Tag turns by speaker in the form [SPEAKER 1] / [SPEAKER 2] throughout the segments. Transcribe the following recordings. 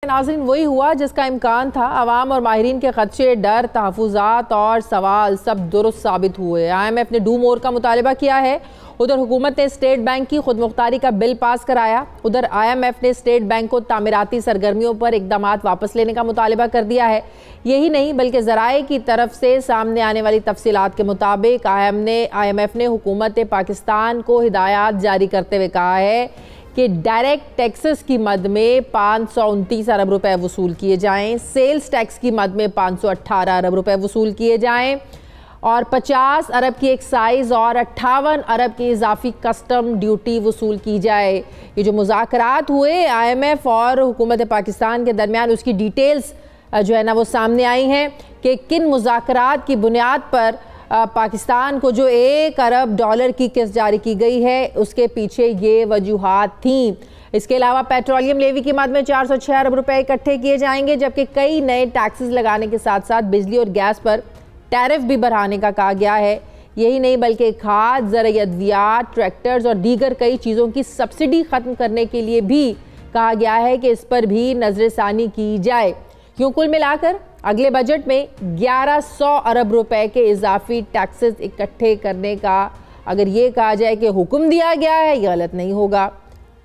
[SPEAKER 1] नाज़रीन, वही हुआ जिसका इम्कान था। अवाम और माहिरीन के खदशे, डर, तहफ़्फ़ुज़ात और सवाल सब दुरुस्त साबित हुए। IMF ने डू मोर का मुतालबा किया है। उधर हुकूमत ने स्टेट बैंक की खुद मुख्तारी का बिल पास कराया। उधर IMF ने स्टेट बैंक को तामीराती सरगर्मियों पर इक़दामात वापस लेने का मुतालबा कर दिया है। यही नहीं बल्कि ज़राए की तरफ से सामने आने वाली तफसीलात के मुताबिक IMF ने हुकूमत पाकिस्तान को हिदायत जारी करते हुए कहा है कि डायरेक्ट टैक्सेस की मद में 529 अरब रुपए वसूल किए जाएं, सेल्स टैक्स की मद में 518 अरब रुपए वसूल किए जाएं और 50 अरब की एक्साइज और 58 अरब की इजाफी कस्टम ड्यूटी वसूल की जाए। ये जो मुज़ाकरात हुए IMF और हुकूमत पाकिस्तान के दरमियान, उसकी डिटेल्स जो है ना वो सामने आई हैं कि किन मुज़ाकरात की बुनियाद पर पाकिस्तान को जो $1 अरब की किस्त जारी की गई है, उसके पीछे ये वजूहात थीं। इसके अलावा पेट्रोलियम लेवी की मद में 406 अरब रुपए इकट्ठे किए जाएंगे, जबकि कई नए टैक्सेस लगाने के साथ साथ बिजली और गैस पर टैरिफ भी बढ़ाने का कहा गया है। यही नहीं बल्कि खाद, ज़राई अद्वियात, ट्रैक्टर्स और दीगर कई चीज़ों की सब्सिडी ख़त्म करने के लिए भी कहा गया है कि इस पर भी नज़रसानी की जाए। क्यों कुल मिलाकर अगले बजट में 1100 अरब रुपए के इजाफी टैक्सेस इकट्ठे करने का अगर ये कहा जाए कि हुक्म दिया गया है, ये गलत नहीं होगा।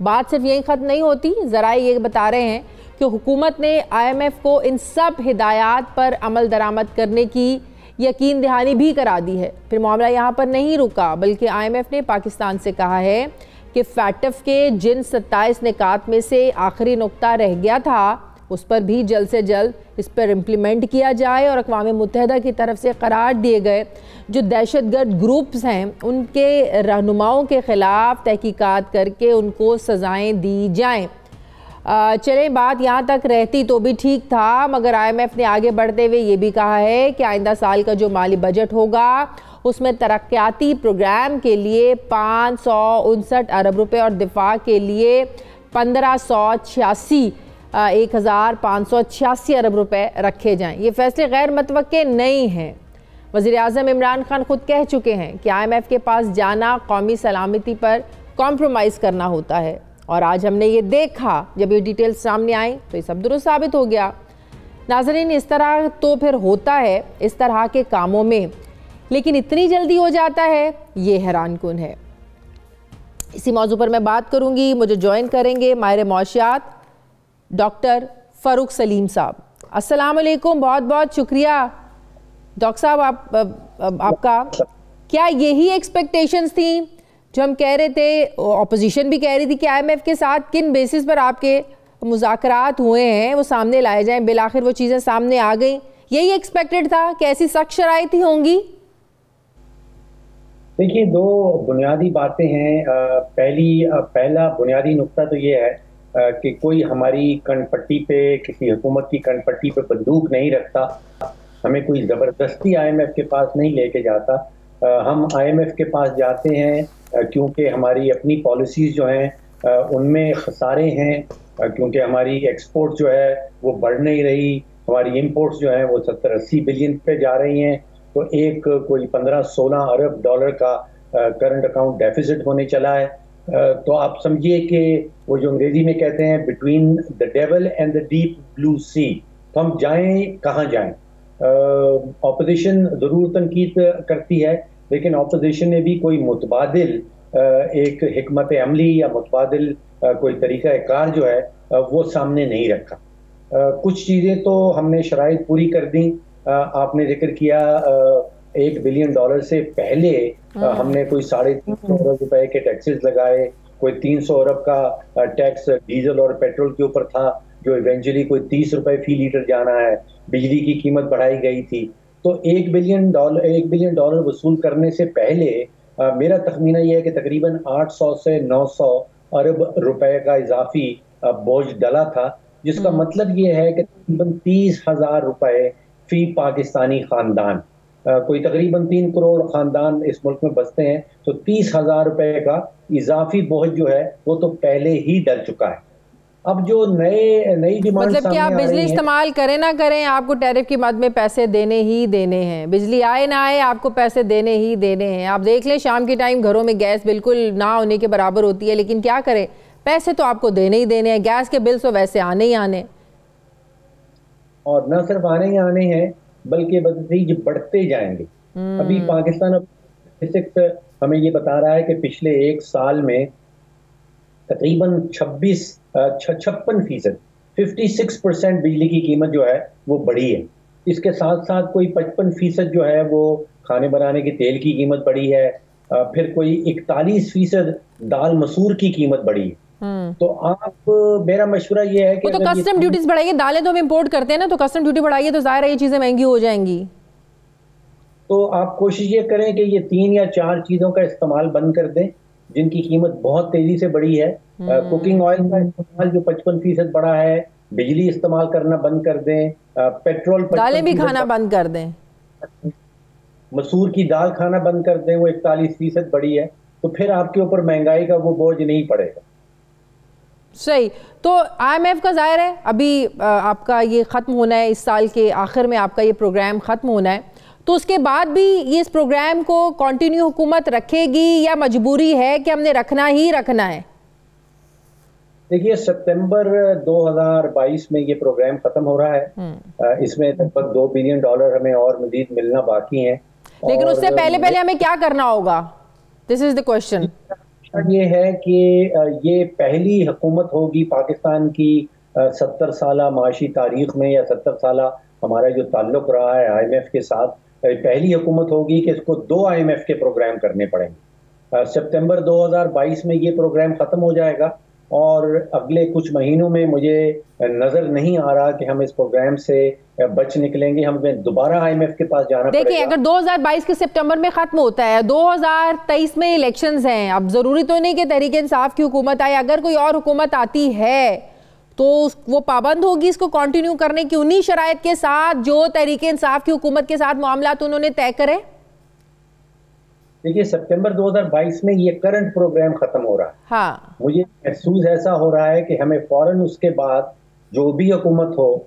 [SPEAKER 1] बात सिर्फ यही ख़त्म नहीं होती। ज़रा ये बता रहे हैं कि हुकूमत ने IMF को इन सब हिदायत पर अमल दरामद करने की यकीन दहानी भी करा दी है। फिर मामला यहाँ पर नहीं रुका, बल्कि IMF ने पाकिस्तान से कहा है कि फैटफ के जिन 27 निकात में से आखिरी नुक्ता रह गया था, उस पर भी जल्द से जल्द इस पर इम्प्लीमेंट किया जाए और अक़वाम मुत्तहिदा की तरफ से करार दिए गए जो दहशतगर्द ग्रुप्स हैं, उनके रहनुमाओं के ख़िलाफ़ तहकीकात करके उनको सज़ाएँ दी जाएँ। चलें, बात यहाँ तक रहती तो भी ठीक था, मगर IMF ने आगे बढ़ते हुए ये भी कहा है कि आइंदा साल का जो माली बजट होगा उसमें तरक्याती प्रोग्राम के लिए 559 अरब रुपये और दिफा के लिए 1586 अरब रुपए रखे जाएं। ये फैसले गैर मुतवक्के नहीं हैं। वज़ीर-ए-आज़म इमरान खान खुद कह चुके हैं कि IMF के पास जाना कौमी सलामती पर कॉम्प्रोमाइज़ करना होता है, और आज हमने ये देखा। जब ये डिटेल्स सामने आई तो ये सब दुरुस्त साबित हो गया। नाज़रीन, इस तरह तो फिर होता है इस तरह के कामों में, लेकिन इतनी जल्दी हो जाता है, ये हैरान कुन है। इसी मौजू पर मैं बात करूँगी। मुझे ज्वाइन करेंगे माहिर मौशियात डॉक्टर फ़ारूक सलीम साहब। अस्सलाम वालेकुम, बहुत बहुत शुक्रिया डॉक्टर साहब आपका। क्या यही एक्सपेक्टेशंस थी जो हम कह रहे थे, ऑपोजिशन भी कह रही थी कि IMF के साथ किन बेसिस पर आपके मुज़ाकरात हुए हैं वो सामने लाए जाएं, बिल आखिर वो चीज़ें सामने आ गई? यही एक्सपेक्टेड था कि ऐसी सख्त शराइतें होंगी?
[SPEAKER 2] देखिए, दो बुनियादी बातें हैं। पहला बुनियादी नुक्ता तो ये है कि कोई हमारी कनपट्टी पे, किसी हुकूमत की कनपट्टी पे बंदूक नहीं रखता। हमें कोई ज़बरदस्ती IMF के पास नहीं लेके जाता। हम IMF के पास जाते हैं क्योंकि हमारी अपनी पॉलिसीज़ जो हैं उनमें खसारे हैं, क्योंकि हमारी एक्सपोर्ट जो है वो बढ़ नहीं रही, हमारी इंपोर्ट्स जो हैं वो 70-80 बिलियन पे जा रही हैं। तो एक कोई 15-16 अरब डॉलर का करंट अकाउंट डेफिसिट होने चला है। तो आप समझिए कि वो जो अंग्रेजी में कहते हैं between the devil and the deep blue sea, तो हम जाएं कहाँ जाएं। ऑपोजिशन ज़रूर तनकीद करती है, लेकिन ऑपोजिशन ने भी कोई मुतबादिल एक हिकमत अमली या मुतबादिल कोई तरीक़ा कार जो है वो सामने नहीं रखा। कुछ चीज़ें तो हमने शराइत पूरी कर दी। आपने जिक्र किया $1 बिलियन से पहले हमने कोई 350 अरब रुपए के टैक्सेस लगाए, कोई 300 अरब का टैक्स डीजल और पेट्रोल के ऊपर था, जो इवेंचुअली कोई 30 रुपए फी लीटर जाना है। बिजली की कीमत बढ़ाई गई थी। तो $1 बिलियन वसूल करने से पहले मेरा तखमीना यह है कि तकरीबन 800 से 900 अरब रुपए का इजाफी बोझ डला था, जिसका मतलब ये है कि तकरीबन 30,000 रुपए फी पाकिस्तानी खानदान, कोई तकरीबन 3 करोड़ खानदान इस मुल्क में बसते हैं, तो 30,000 रुपए का इजाफी बोझ जो है वो तो पहले ही डल चुका है। अब जो नई डिमांड,
[SPEAKER 1] मतलब कि आप बिजली इस्तेमाल करें ना करें, आपको टैरिफ की मद में पैसे देने ही देने हैं। बिजली आए ना आए, आपको पैसे देने ही देने हैं। आप देख लें, शाम के टाइम घरों में गैस बिल्कुल ना होने के बराबर होती है, लेकिन क्या करें, पैसे तो आपको देने ही देने हैं। गैस के बिल तो वैसे आने ही आने।
[SPEAKER 2] और न सिर्फ आने ही आने हैं बल्कि बदतरीज बढ़ते जाएंगे। अभी पाकिस्तान हमें ये बता रहा है कि पिछले एक साल में तकरीबन 56% 56% बिजली की कीमत जो है वो बढ़ी है। इसके साथ साथ कोई 55% जो है वो खाने बनाने के तेल की कीमत बढ़ी है, फिर कोई 41% दाल मसूर की कीमत बढ़ी है। तो आप, मेरा मशवरा ये है कि
[SPEAKER 1] तो कस्टम ड्यूटीज बढ़ाइए। दालें तो हम इंपोर्ट करते हैं ना, तो कस्टम ड्यूटी बढ़ाइए तो जाहिर है ये चीजें महंगी हो जाएंगी।
[SPEAKER 2] तो आप कोशिश ये करें कि ये 3 या 4 चीजों का इस्तेमाल बंद कर दें जिनकी कीमत बहुत तेजी से बढ़ी है। कुकिंग ऑयल का इस्तेमाल जो 55% बढ़ा है, बिजली इस्तेमाल करना बंद कर दें, पेट्रोल,
[SPEAKER 1] दालें भी खाना बंद कर दें,
[SPEAKER 2] मसूर की दाल खाना बंद कर दें, वो 41% बढ़ी है, तो फिर आपके ऊपर महंगाई का वो बोझ नहीं पड़ेगा।
[SPEAKER 1] सही। तो IMF का जाहिर है अभी आपका ये ख़त्म होना है, इस साल के आखिर में आपका ये प्रोग्राम ख़त्म होना है, तो उसके बाद भी ये इस प्रोग्राम को कंटिन्यू हुकूमत रखेगी या मजबूरी है कि हमने रखना ही रखना है?
[SPEAKER 2] देखिए, सितंबर 2022 में ये प्रोग्राम खत्म हो रहा है। इसमें लगभग $2 बिलियन हमें और मजीद मिलना बाकी है।
[SPEAKER 1] लेकिन उससे पहले हमें क्या करना होगा? This is the question.
[SPEAKER 2] ये है कि ये पहली हुकूमत होगी पाकिस्तान की 70 साला माशी तारीख में, या 70 साला हमारा जो ताल्लुक रहा है IMF के साथ, पहली हुकूमत होगी कि इसको 2 IMF के प्रोग्राम करने पड़ेंगे। सितंबर 2022 में ये प्रोग्राम खत्म हो जाएगा और अगले कुछ महीनों में मुझे नजर नहीं आ रहा कि हम इस प्रोग्राम से बच निकलेंगे। हमें दोबारा IMF के पास जाना पड़ेगा।
[SPEAKER 1] देखिए, अगर 2022 के सितंबर में खत्म होता है, 2023 में इलेक्शंस हैं, अब जरूरी तो नहीं कि तहरीक इंसाफ की हुकूमत आए, अगर कोई और हुकूमत आती है तो वो पाबंद होगी इसको कंटिन्यू करने की, उन्हीं शराइत के साथ जो तहरीक इंसाफ की हुकूमत के साथ मामला तो उन्होंने तय करे।
[SPEAKER 2] देखिए, सितंबर 2022 में ये करंट प्रोग्राम खत्म हो रहा है।
[SPEAKER 1] हाँ।
[SPEAKER 2] मुझे महसूस ऐसा हो रहा है कि हमें फौरन उसके बाद जो भी हुकूमत हो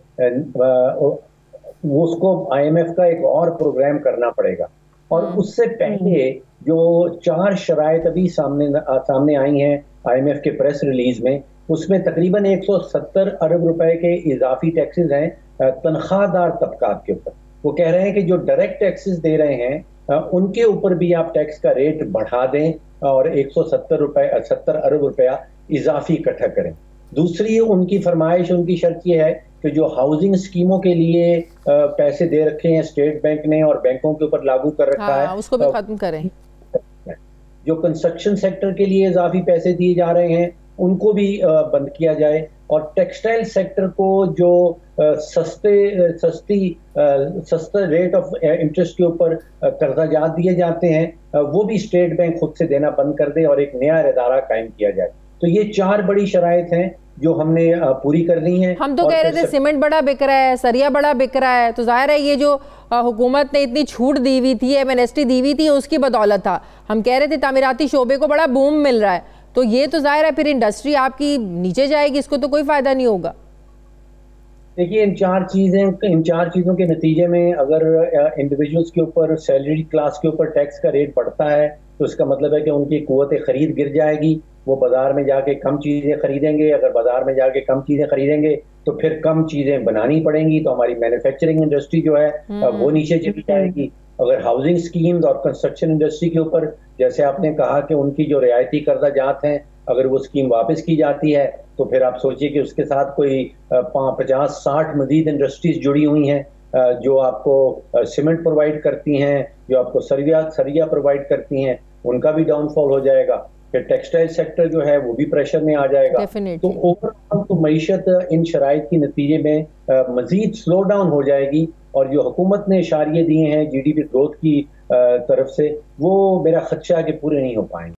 [SPEAKER 2] उसको IMF का एक और प्रोग्राम करना पड़ेगा। और उससे पहले जो 4 शराइत अभी सामने आई हैं IMF के प्रेस रिलीज में, उसमें तकरीबन 170 अरब रुपए के इजाफी टैक्सेस हैं तनख्वाहदार तबकात के ऊपर। वो कह रहे हैं कि जो डायरेक्ट टैक्सेस दे रहे हैं उनके ऊपर भी आप टैक्स का रेट बढ़ा दें और 70 अरब रुपया इजाफी इकट्ठा करें। दूसरी उनकी फरमाइश, उनकी शर्त ये है कि जो हाउसिंग स्कीमों के लिए पैसे दे रखे हैं स्टेट बैंक ने और बैंकों के ऊपर लागू कर रखा है,
[SPEAKER 1] उसको भी खत्म करें।
[SPEAKER 2] जो कंस्ट्रक्शन सेक्टर के लिए इजाफी पैसे दिए जा रहे हैं उनको भी बंद किया जाए, और टेक्सटाइल सेक्टर को जो सस्ते रेट ऑफ इंटरेस्ट के ऊपर कर्जाजात दिए जाते हैं वो भी स्टेट बैंक खुद से देना बंद कर दे और एक नया इदारा कायम किया जाए। तो ये 4 बड़ी शराइत हैं जो हमने पूरी करनी है।
[SPEAKER 1] हम तो कह रहे थे सीमेंट बड़ा बिक रहा है, सरिया बड़ा बिक रहा है, तो जाहिर है ये जो हुकूमत ने इतनी छूट दी हुई थी, एमनेस्टी दी हुई थी, उसकी बदौलत था। हम कह रहे थे तामीराती शोबे को बड़ा बूम मिल रहा है, तो ये तो जाहिर है फिर इंडस्ट्री आपकी नीचे जाएगी, इसको तो कोई फायदा नहीं होगा।
[SPEAKER 2] देखिए, इन चार चीज़ों के नतीजे में अगर इंडिविजुअल्स के ऊपर, सैलरी क्लास के ऊपर टैक्स का रेट बढ़ता है तो इसका मतलब है कि उनकी कुव्वत खरीद गिर जाएगी, वो बाजार में जाके कम चीज़ें खरीदेंगे। अगर बाजार में जाके कम चीज़ें खरीदेंगे तो फिर कम चीज़ें बनानी पड़ेंगी, तो हमारी मैन्युफैक्चरिंग इंडस्ट्री जो है वो नीचे चली जाएगी। अगर हाउसिंग स्कीम्स और कंस्ट्रक्शन इंडस्ट्री के ऊपर, जैसे आपने कहा कि उनकी जो रियायती कर्जाजात हैं, अगर वो स्कीम वापस की जाती है तो फिर आप सोचिए कि उसके साथ कोई 50-60 मजीद इंडस्ट्रीज जुड़ी हुई हैं जो आपको सीमेंट प्रोवाइड करती हैं, जो आपको सरिया प्रोवाइड करती हैं, उनका भी डाउनफॉल हो जाएगा। फिर टेक्सटाइल सेक्टर जो है वो भी प्रेशर में आ जाएगा। तो ओवरऑल तो मईशत इन शराइत के नतीजे में मजीद स्लो डाउन हो जाएगी, और जो हुकूमत ने इशारे दिए हैं GDP ग्रोथ की तरफ से, वो मेरा खदशा है कि पूरे नहीं हो पाएंगे।